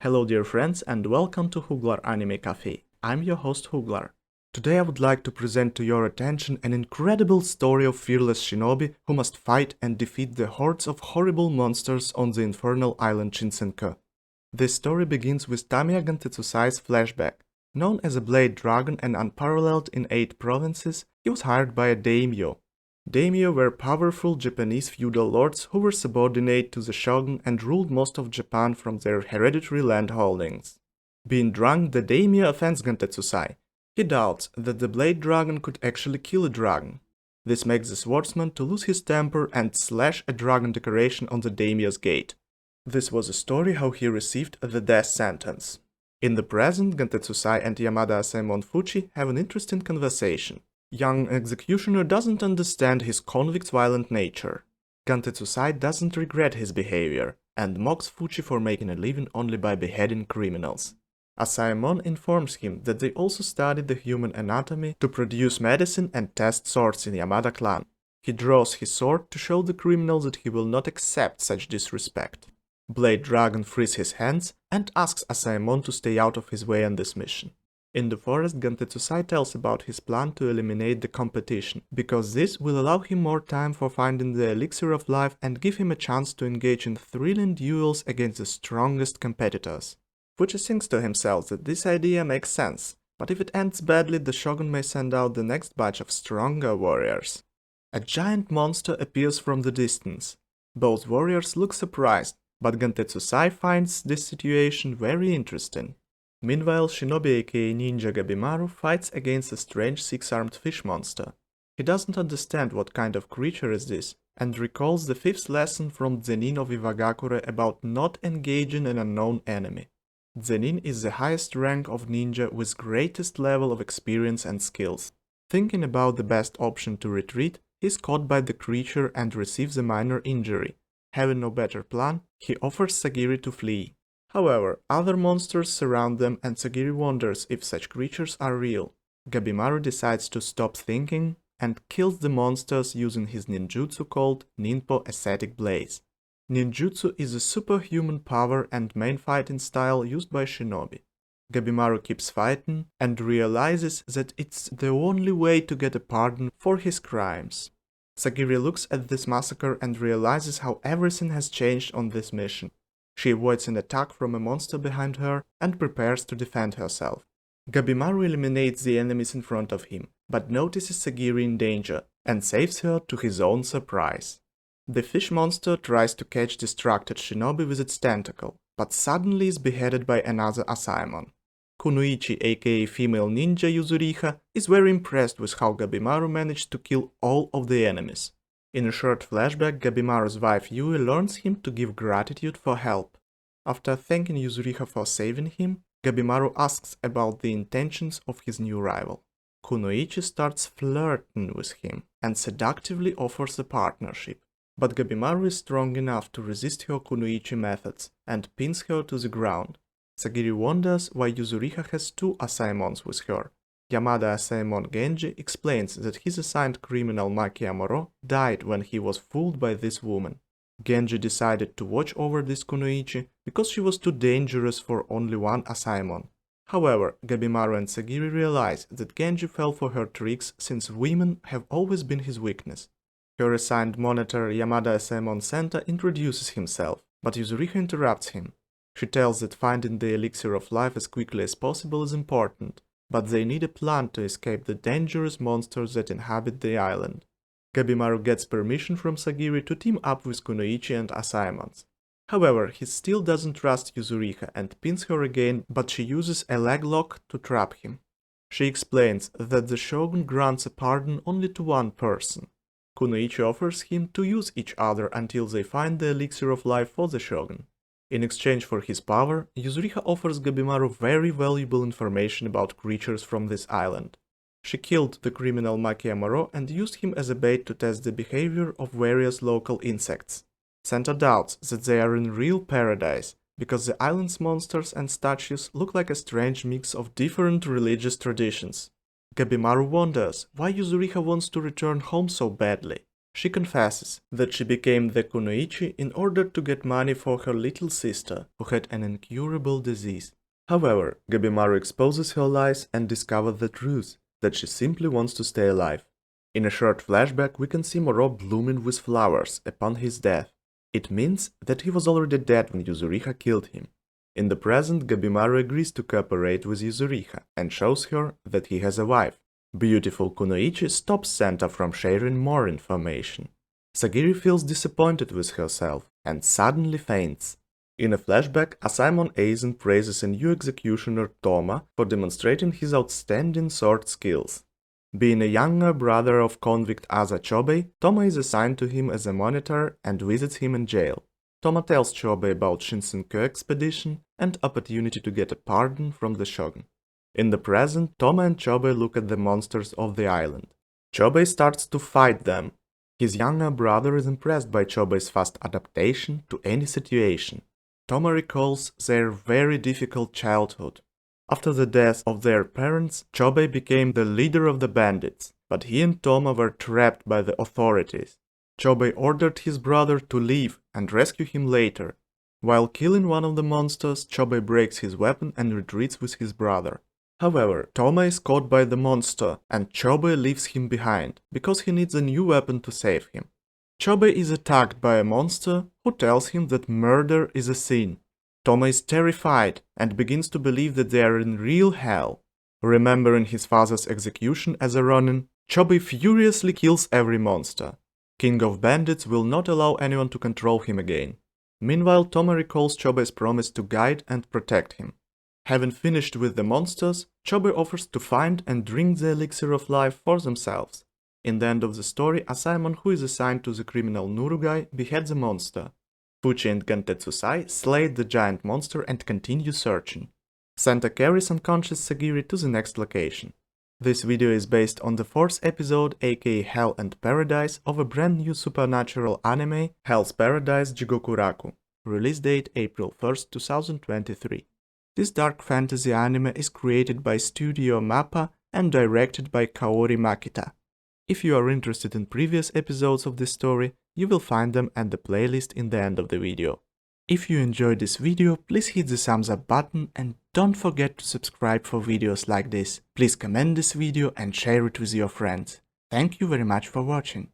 Hello dear friends and welcome to Huglar Anime Cafe. I'm your host Huglar. Today I would like to present to your attention an incredible story of fearless shinobi who must fight and defeat the hordes of horrible monsters on the Infernal Island Shinsenku. This story begins with Tamiya Gantetsusai's flashback. Known as a blade dragon and unparalleled in 8 provinces, he was hired by a daimyo. Daimyo were powerful Japanese feudal lords who were subordinate to the shogun and ruled most of Japan from their hereditary land holdings. Being drunk, the daimyo offends Gantetsusai. He doubts that the blade dragon could actually kill a dragon. This makes the swordsman to lose his temper and slash a dragon decoration on the daimyo's gate. This was a story how he received the death sentence. In the present, Gantetsusai and Yamada Asaemon Fuchi have an interesting conversation. Young executioner doesn't understand his convict's violent nature. Gantetsusai doesn't regret his behavior, and mocks Fuchi for making a living only by beheading criminals. Asaemon informs him that they also studied the human anatomy to produce medicine and test swords in Yamada clan. He draws his sword to show the criminal that he will not accept such disrespect. Blade Dragon frees his hands and asks Asaemon to stay out of his way on this mission. In the forest, Gantetsusai tells about his plan to eliminate the competition, because this will allow him more time for finding the elixir of life and give him a chance to engage in thrilling duels against the strongest competitors. Fuchi thinks to himself that this idea makes sense, but if it ends badly, the shogun may send out the next batch of stronger warriors. A giant monster appears from the distance. Both warriors look surprised, but Gantetsusai finds this situation very interesting. Meanwhile, Shinobi aka Ninja Gabimaru fights against a strange 6-armed fish monster. He doesn't understand what kind of creature is this, and recalls the 5th lesson from Zenin of Iwagakure about not engaging an unknown enemy. Zenin is the highest rank of ninja with greatest level of experience and skills. Thinking about the best option to retreat, he is caught by the creature and receives a minor injury. Having no better plan, he offers Sagiri to flee. However, other monsters surround them and Sagiri wonders if such creatures are real. Gabimaru decides to stop thinking and kills the monsters using his ninjutsu called Ninpo Ascetic Blaze. Ninjutsu is a superhuman power and main fighting style used by shinobi. Gabimaru keeps fighting and realizes that it's the only way to get a pardon for his crimes. Sagiri looks at this massacre and realizes how everything has changed on this mission. She avoids an attack from a monster behind her and prepares to defend herself. Gabimaru eliminates the enemies in front of him, but notices Sagiri in danger and saves her to his own surprise. The fish monster tries to catch distracted shinobi with its tentacle, but suddenly is beheaded by another Asaemon. Kunoichi aka female ninja Yuzuriha is very impressed with how Gabimaru managed to kill all of the enemies. In a short flashback, Gabimaru's wife Yui learns him to give gratitude for help. After thanking Yuzuriha for saving him, Gabimaru asks about the intentions of his new rival. Kunoichi starts flirting with him and seductively offers a partnership, but Gabimaru is strong enough to resist her Kunoichi methods and pins her to the ground. Sagiri wonders why Yuzuriha has 2 Asaemons with her. Yamada Asaemon Genji explains that his assigned criminal Maki Amuro died when he was fooled by this woman. Genji decided to watch over this Kunoichi because she was too dangerous for only one Asaemon. However, Gabimaru and Sagiri realize that Genji fell for her tricks since women have always been his weakness. Her assigned monitor Yamada Asaemon Senta introduces himself, but Yuzuriha interrupts him. She tells that finding the elixir of life as quickly as possible is important, but they need a plan to escape the dangerous monsters that inhabit the island. Gabimaru gets permission from Sagiri to team up with Kunoichi and Asaemons. However, he still doesn't trust Yuzuriha and pins her again, but she uses a leg lock to trap him. She explains that the shogun grants a pardon only to one person. Kunoichi offers him to use each other until they find the elixir of life for the shogun. In exchange for his power, Yuzuriha offers Gabimaru very valuable information about creatures from this island. She killed the criminal Maki Amuro and used him as a bait to test the behavior of various local insects. Senta doubts that they are in real paradise, because the island's monsters and statues look like a strange mix of different religious traditions. Gabimaru wonders why Yuzuriha wants to return home so badly. She confesses that she became the Kunoichi in order to get money for her little sister, who had an incurable disease. However, Gabimaru exposes her lies and discovers the truth, that she simply wants to stay alive. In a short flashback, we can see Moro blooming with flowers upon his death. It means that he was already dead when Yuzuriha killed him. In the present, Gabimaru agrees to cooperate with Yuzuriha and shows her that he has a wife. Beautiful Kunoichi stops Santa from sharing more information. Sagiri feels disappointed with herself and suddenly faints. In a flashback, Asaemon Aizen praises a new executioner Toma for demonstrating his outstanding sword skills. Being a younger brother of convict Asa Chobei, Toma is assigned to him as a monitor and visits him in jail. Toma tells Chobei about Shinsenkyo expedition and opportunity to get a pardon from the shogun. In the present, Toma and Chobei look at the monsters of the island. Chobei starts to fight them. His younger brother is impressed by Chobei's fast adaptation to any situation. Toma recalls their very difficult childhood. After the death of their parents, Chobei became the leader of the bandits, but he and Toma were trapped by the authorities. Chobei ordered his brother to leave and rescue him later. While killing one of the monsters, Chobei breaks his weapon and retreats with his brother. However, Toma is caught by the monster and Chobei leaves him behind, because he needs a new weapon to save him. Chobei is attacked by a monster who tells him that murder is a sin. Toma is terrified and begins to believe that they are in real hell. Remembering his father's execution as a ronin, Chobei furiously kills every monster. King of Bandits will not allow anyone to control him again. Meanwhile, Toma recalls Chobei's promise to guide and protect him. Having finished with the monsters, Chobei offers to find and drink the elixir of life for themselves. In the end of the story, Asaemon, who is assigned to the criminal Nurugai, beheads a monster. Fuchi and Gentetsusai slay the giant monster and continue searching. Santa carries unconscious Sagiri to the next location. This video is based on the 4th episode, aka Hell and Paradise, of a brand new supernatural anime, Hell's Paradise Jigokuraku. Release date April 1st, 2023. This dark fantasy anime is created by Studio Mappa and directed by Kaori Makita. If you are interested in previous episodes of this story, you will find them at the playlist in the end of the video. If you enjoyed this video, please hit the thumbs up button and don't forget to subscribe for videos like this. Please comment this video and share it with your friends. Thank you very much for watching.